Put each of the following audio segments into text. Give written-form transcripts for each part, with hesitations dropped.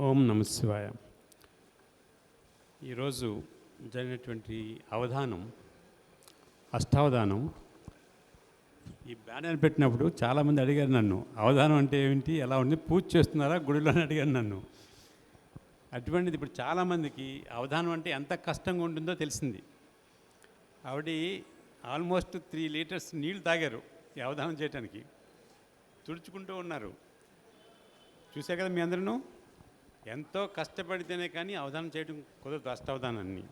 ఓం నమ శివాయ. ఈరోజు జరిగినటువంటి అవధానం, అష్టావధానం, ఈ బ్యానర్ పెట్టినప్పుడు చాలామంది అడిగారు నన్ను, అవధానం అంటే ఏమిటి, ఎలా ఉంది, పూజ చేస్తున్నారా గుడిలో అని అడిగారు నన్ను. అటువంటిది ఇప్పుడు చాలామందికి అవధానం అంటే ఎంత కష్టంగా ఉంటుందో తెలిసింది. ఆవిడ ఆల్మోస్ట్ 3 లీటర్స్ నీళ్ళు తాగారు ఈ అవధానం చేయడానికి, తుడుచుకుంటూ ఉన్నారు. చూసే కదా మీ అందరూ, ఎంతో కష్టపడితేనే కానీ అవధానం చేయడం కుదరదు, అష్టావధానాన్ని.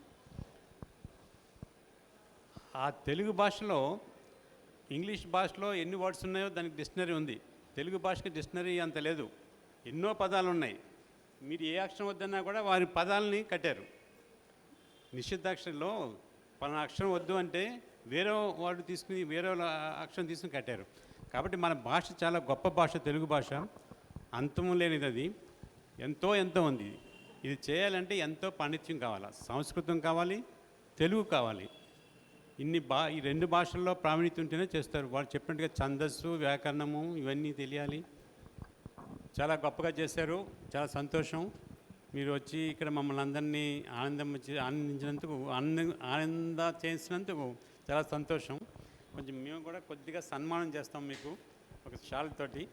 ఆ తెలుగు భాషలో, ఇంగ్లీష్ భాషలో ఎన్ని వర్డ్స్ ఉన్నాయో దానికి డిక్షనరీ ఉంది. తెలుగు భాషకి డిక్షనరీ అంత లేదు, ఎన్నో పదాలు ఉన్నాయి. మీరు ఏ అక్షరం వద్దన్నా కూడా వారి పదాలని కట్టారు. నిషిద్ధాక్షరంలో పలానా అక్షరం వద్దు అంటే వేరే వర్డ్ తీసుకుని వేరే అక్షరం తీసుకుని కట్టారు. కాబట్టి మన భాష చాలా గొప్ప భాష, తెలుగు భాష అంతము లేనిది. అది ఎంతో ఉంది. ఇది చేయాలంటే ఎంతో పాండిత్యం కావాలి, సంస్కృతం కావాలి, తెలుగు కావాలి. ఈ 2 భాషల్లో ప్రావీణ్యత ఉంటేనే చేస్తారు. వాళ్ళు చెప్పినట్టుగా ఛందస్సు, వ్యాకరణము ఇవన్నీ తెలియాలి. చాలా గొప్పగా చేశారు, చాలా సంతోషం. మీరు వచ్చి ఇక్కడ మమ్మల్ని అందరినీ ఆనందించినందుకు, ఆనంద చేసినందుకు చాలా సంతోషం. కొంచెం మేము కూడా కొద్దిగా సన్మానం చేస్తాం మీకు ఒక షాల్తోటి.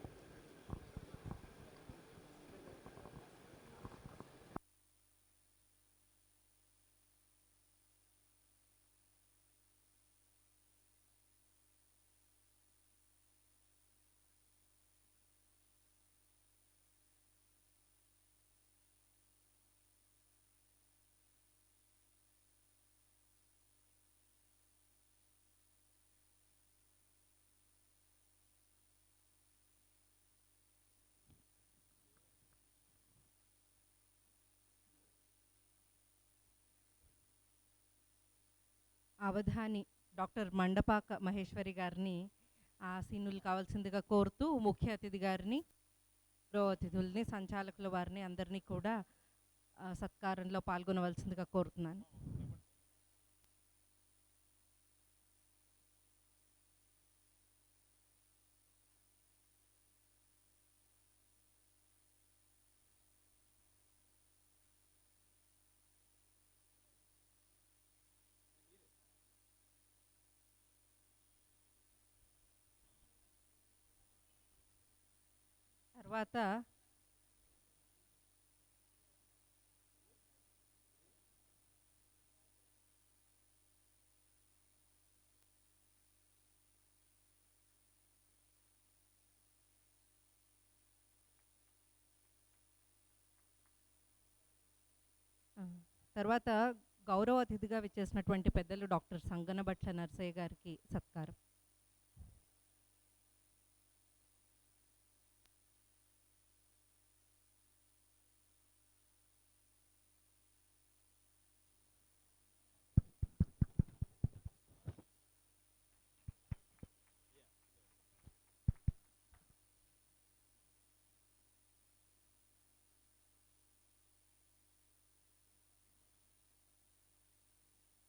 అవధాని డాక్టర్ మండపాక మహేశ్వరి గారిని ఆసీనులు కావాల్సిందిగా కోరుతూ, ముఖ్య అతిథి గారిని, గౌరవ అతిథుల్ని, సంచాలకుల వారిని అందరినీ కూడా సత్కారంలో పాల్గొనవలసిందిగా కోరుతున్నాను. తర్వాత గౌరవ అతిథిగా విచ్చేసినటువంటి పెద్దలు డాక్టర్ సంగనబట్ల నర్సయ్య గారికి సత్కారం.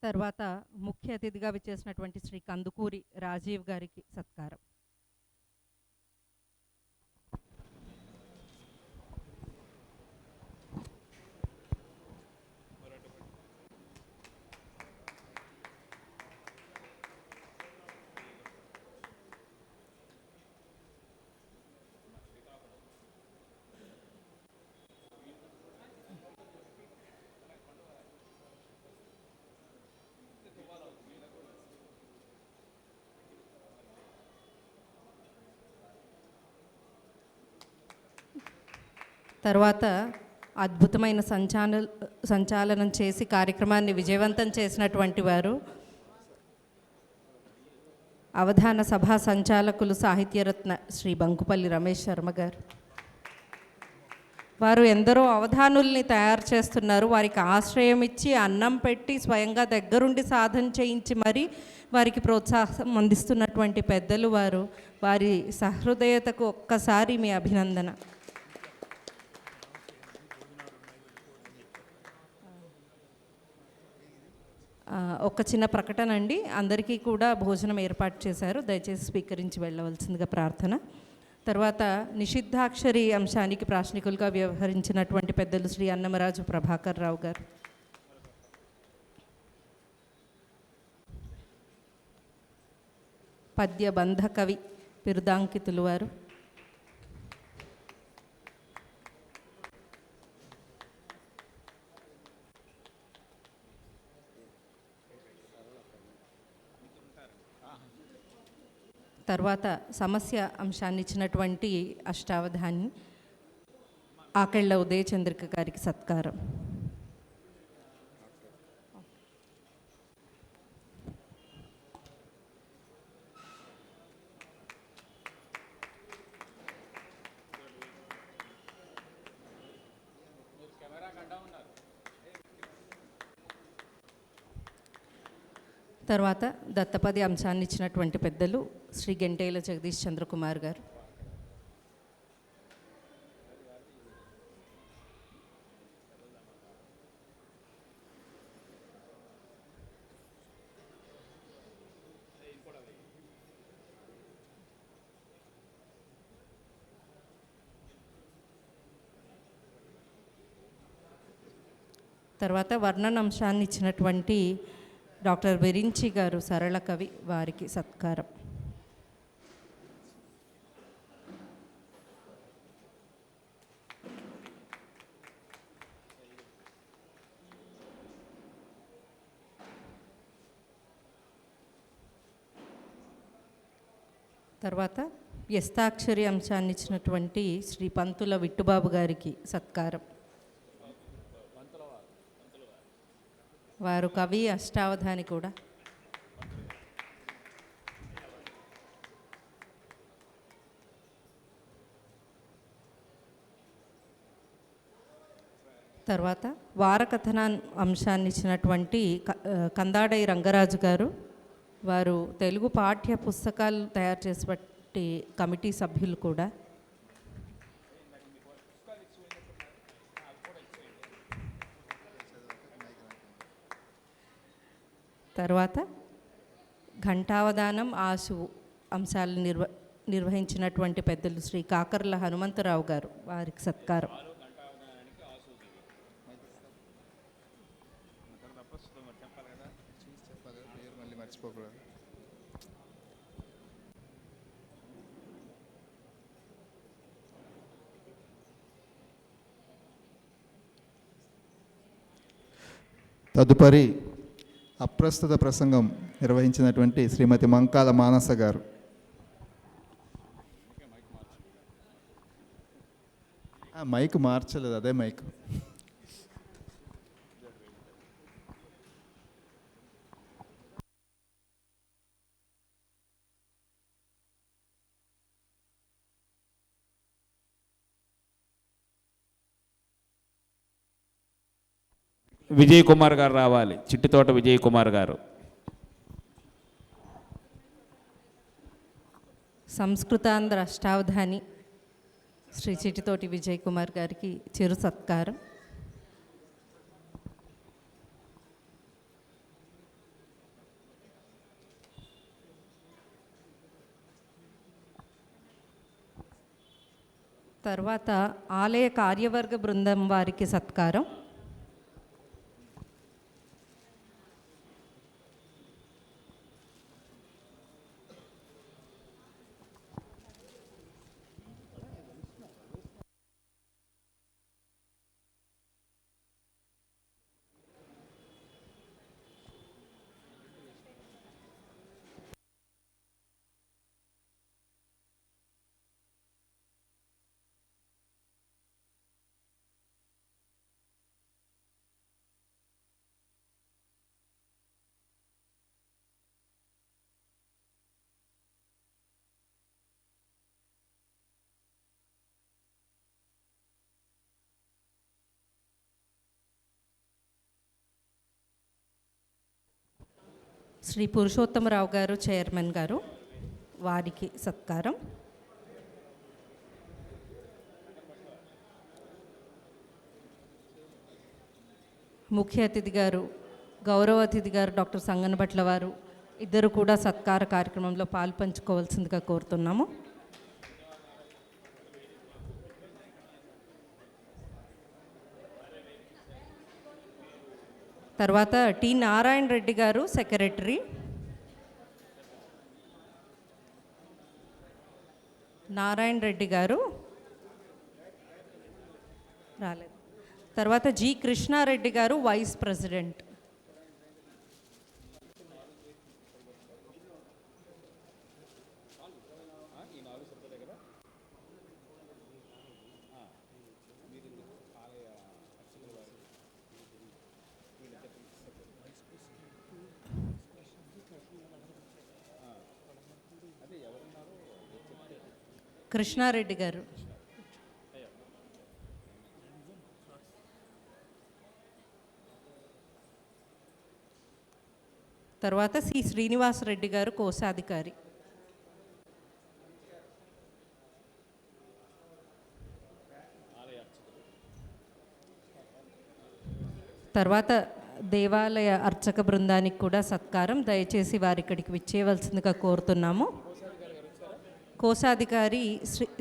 తర్వాత ముఖ్య అతిథిగా విచ్చేసినటువంటి శ్రీ కందుకూరి రాజీవ్ గారికి సత్కారం. తర్వాత అద్భుతమైన సంచాలనం చేసి కార్యక్రమాన్ని విజయవంతం చేసినటువంటి వారు అవధాన సభా సంచాలకులు, సాహిత్యరత్న శ్రీ బంకుపల్లి రమేష్ శర్మ గారు. వారు ఎందరో అవధానుల్ని తయారు చేస్తున్నారు. వారికి ఆశ్రయం ఇచ్చి, అన్నం పెట్టి, స్వయంగా దగ్గరుండి సాధన చేయించి మరీ వారికి ప్రోత్సాహం అందిస్తున్నటువంటి పెద్దలు వారు. వారి సహృదయతకు ఒక్కసారి మీ అభినందన. ఒక చిన్న ప్రకటన అండి, అందరికీ కూడా భోజనం ఏర్పాటు చేశారు, దయచేసి స్వీకరించి వెళ్ళవలసిందిగా ప్రార్థన. తర్వాత నిషిద్ధాక్షరి అంశానికి ప్రాశ్నికులుగా వ్యవహరించినటువంటి పెద్దలు శ్రీ అన్నమరాజు ప్రభాకర్ రావు గారు. పద్య బంధ కవి బిరుదాంకితులు వారు. తర్వాత సమస్య అంశాన్ని ఇచ్చినటువంటి అష్టావధాని ఆకెళ్ళ ఉదయచంద్రిక గారికి సత్కారం. తర్వాత దత్తపది అంశాన్ని ఇచ్చినటువంటి పెద్దలు శ్రీ గెంటేల జగదీష్ చంద్రకుమార్ గారు. తర్వాత వర్ణన అంశాన్ని ఇచ్చినటువంటి డాక్టర్ బెరించి గారు సరళ కవి, వారికి సత్కారం. తర్వాత వ్యస్తాక్షరి అంశాన్ని ఇచ్చినటువంటి శ్రీ పంతుల విట్టుబాబు గారికి సత్కారం. వారు కవి, అష్టావధాని కూడా. తర్వాత వారకథన అంశాన్ని ఇచ్చినటువంటి కందాడై రంగరాజు గారు, వారు తెలుగు పాఠ్య పుస్తకాలు తయారు చేసేటి కమిటీ సభ్యులు కూడా. తర్వాత ఘంటావధానం, ఆశు అంశాలను నిర్వహించినటువంటి పెద్దలు శ్రీ కాకర్ల హనుమంతరావు గారు, వారికి సత్కారం. తదుపరి అప్రస్తుత ప్రసంగం నిర్వహించినటువంటి శ్రీమతి మంకాల మానస గారు. మైక్ మార్చలేదు, అదే మైక్. విజయ్ కుమార్ గారు రావాలి, చిట్టితోట విజయ్ కుమార్ గారు. సంస్కృతాంధ్ర అష్టావధాని శ్రీ చిట్టితోటి విజయ్ కుమార్ గారికి చిరు సత్కారం. తర్వాత ఆలయ కార్యవర్గ బృందం వారికి సత్కారం. శ్రీ పురుషోత్తమరావు గారు చైర్మన్ గారు, వారికి సత్కారం. ముఖ్య అతిథి గారు, గౌరవ అతిథి గారు డాక్టర్ సంగనబట్ల వారు ఇద్దరు కూడా సత్కార కార్యక్రమంలో పాల్పంచుకోవాల్సిందిగా కోరుతున్నాము. తర్వాత టి నారాయణ రెడ్డి గారు సెక్రటరీ. నారాయణ రెడ్డి గారు రాలేదు. తర్వాత జి కృష్ణారెడ్డి గారు వైస్ ప్రెసిడెంట్. కృష్ణారెడ్డి గారు. తర్వాత సి శ్రీనివాసరెడ్డి గారు కోశాధికారి. తర్వాత దేవాలయ అర్చక బృందానికి కూడా సత్కారం. దయచేసి వారి ఇక్కడికి విచ్చేయవలసిందిగా కోరుతున్నాము. కోశాధికారి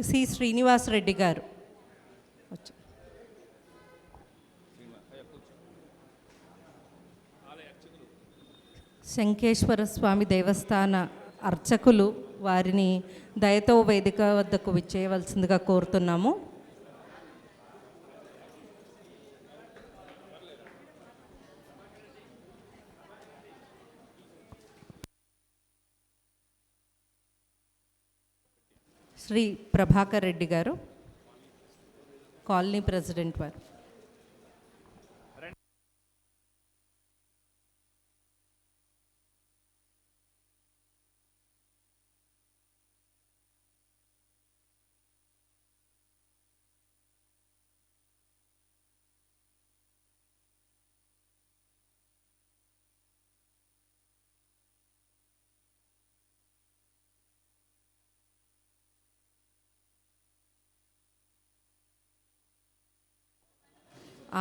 సి శ్రీనివాసరెడ్డి గారు. శంఖేశ్వర స్వామి దేవస్థాన అర్చకులు వారిని దయతో వేదిక వద్దకు విచ్చేయవలసిందిగా కోరుతున్నాము. శ్రీ ప్రభాకర్ రెడ్డి గారు, కాలనీ ప్రెసిడెంట్ వారు.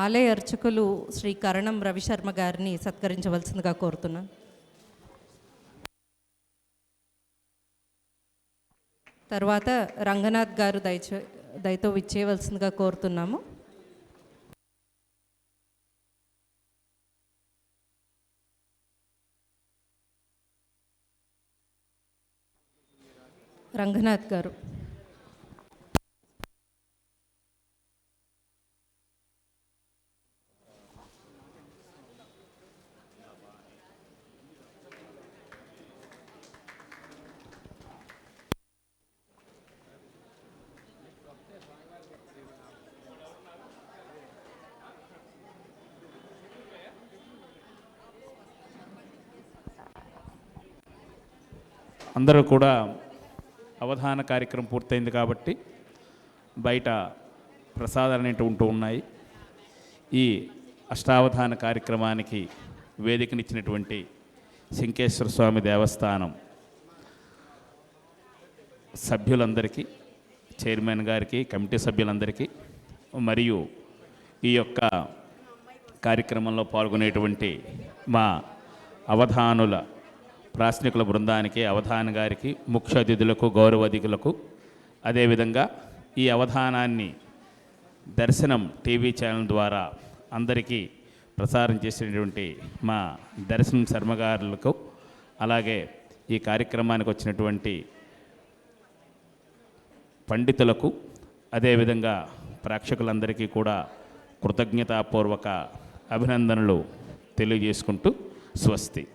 ఆలయ అర్చకులు శ్రీ కరణం రవిశర్మ గారిని సత్కరించవలసిందిగా కోరుతున్నాను. తర్వాత రంగనాథ్ గారు దయతో విచ్చేయవలసిందిగా కోరుతున్నాము. రంగనాథ్ గారు. అందరూ కూడా అవధాన కార్యక్రమం పూర్తయింది కాబట్టి బయట ప్రసాదాలు అనేవి ఉంటూ ఉన్నాయి. ఈ అష్టావధాన కార్యక్రమానికి వేదికనిచ్చినటువంటి శంఖేశ్వర స్వామి దేవస్థానం సభ్యులందరికీ, చైర్మన్ గారికి, కమిటీ సభ్యులందరికీ, మరియు ఈ యొక్క కార్యక్రమంలో పాల్గొనేటువంటి మా అవధానుల ప్రాశ్నికుల బృందానికి, అవధాన గారికి, ముఖ్య అతిథులకు, గౌరవ అతిథులకు, అదేవిధంగా ఈ అవధానాన్ని దర్శనం టీవీ ఛానల్ ద్వారా అందరికీ ప్రసారం చేసినటువంటి మా దర్శనం శర్మగారులకు, అలాగే ఈ కార్యక్రమానికి వచ్చినటువంటి పండితులకు, అదేవిధంగా ప్రేక్షకులందరికీ కూడా కృతజ్ఞతాపూర్వక అభినందనలు తెలియజేసుకుంటూ స్వస్తి.